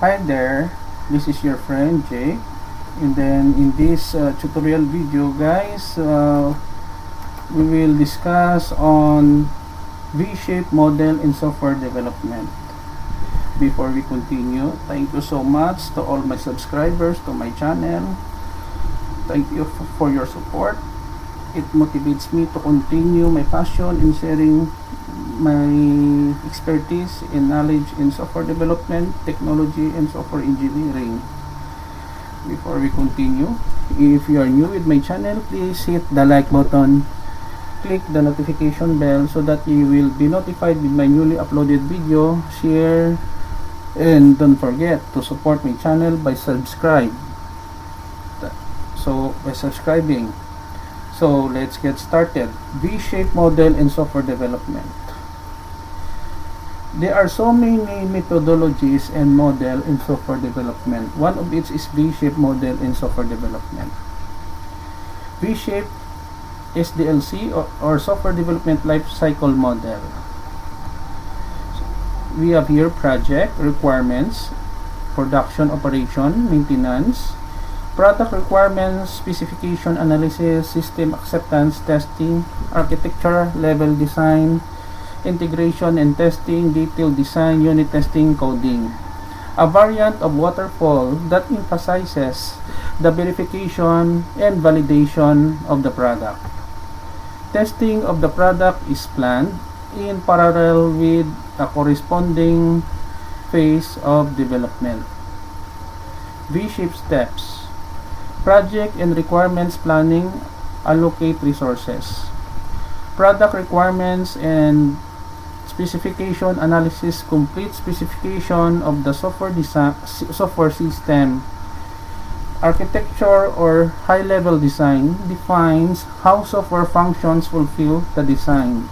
Hi there, this is your friend Jake, and then in this tutorial video guys, we will discuss on V-shape model in software development. Before we continue, thank you so much to all my subscribers to my channel. Thank you for your support. It motivates me to continue my passion in sharing my expertise and knowledge in software development, technology, and software engineering. Before we continue, if you are new with my channel, please hit the like button, click the notification bell so that you will be notified with my newly uploaded video, share, and don't forget to support my channel by subscribing. So let's get started. V-shape model in software development. There are so many methodologies and model in software development. One of it is V-shape model in software development. V-shape SDLC or software development life cycle model. We have here project, requirements, production, operation, maintenance, product requirements, specification analysis, system acceptance testing, architecture level design, integration and testing, detailed design, unit testing, coding. A variant of waterfall that emphasizes the verification and validation of the product. Testing of the product is planned in parallel with a corresponding phase of development. V-shape steps. Project and requirements planning, allocate resources. Product requirements and specification analysis, complete specification of the software system. Architecture or high-level design defines how software functions fulfill the design.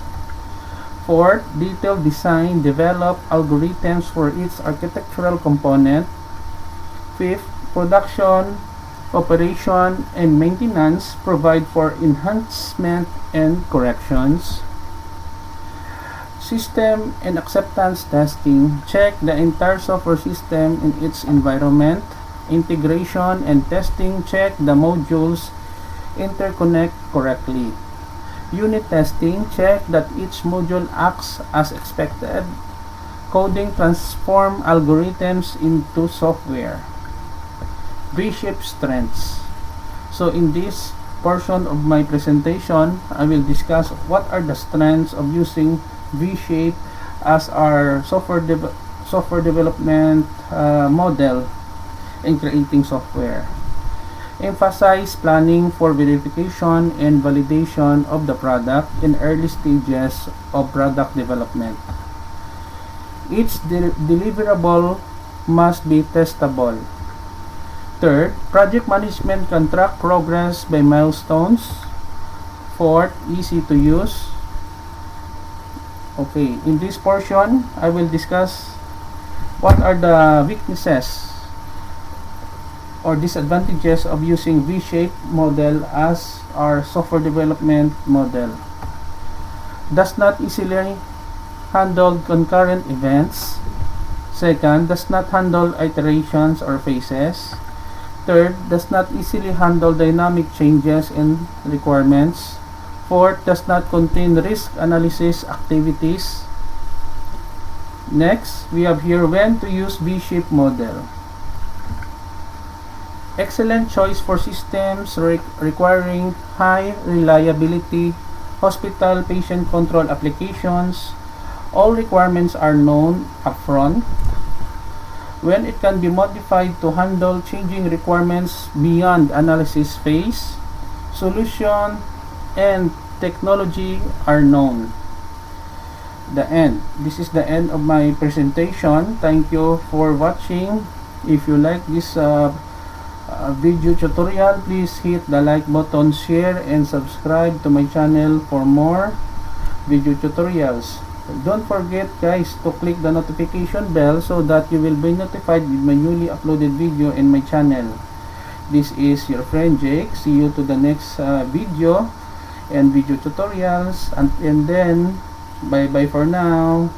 Fourth, detailed design, develop algorithms for each architectural component. Fifth, production, operation, and maintenance, provide for enhancement and corrections. System and acceptance testing, check the entire software system in its environment. Integration and testing, check the modules interconnect correctly. Unit testing, check that each module acts as expected. Coding, transform algorithms into software. V-shape strengths. So in this portion of my presentation, I will discuss what are the strengths of using V-shape as our software development model in creating software. Emphasize planning for verification and validation of the product in early stages of product development. Each deliverable must be testable. Third, project management can track progress by milestones. Fourth, easy to use. Okay, in this portion, I will discuss what are the weaknesses or disadvantages of using V-shape model as our software development model. Does not easily handle concurrent events. Second, does not handle iterations or phases. Third, does not easily handle dynamic changes in requirements. Fourth, does not contain risk analysis activities. Next, we have here when to use V-shape model. Excellent choice for systems requiring high reliability, hospital patient control applications. All requirements are known upfront. When it can be modified to handle changing requirements beyond analysis phase, solution and technology are known. The end. This is the end of my presentation. Thank you for watching. If you like this video tutorial, please hit the like button, share, and subscribe to my channel for more video tutorials. Don't forget guys to click the notification bell so that you will be notified with my newly uploaded video in my channel. This is your friend Jake. See you to the next video and video tutorials, and then bye bye for now.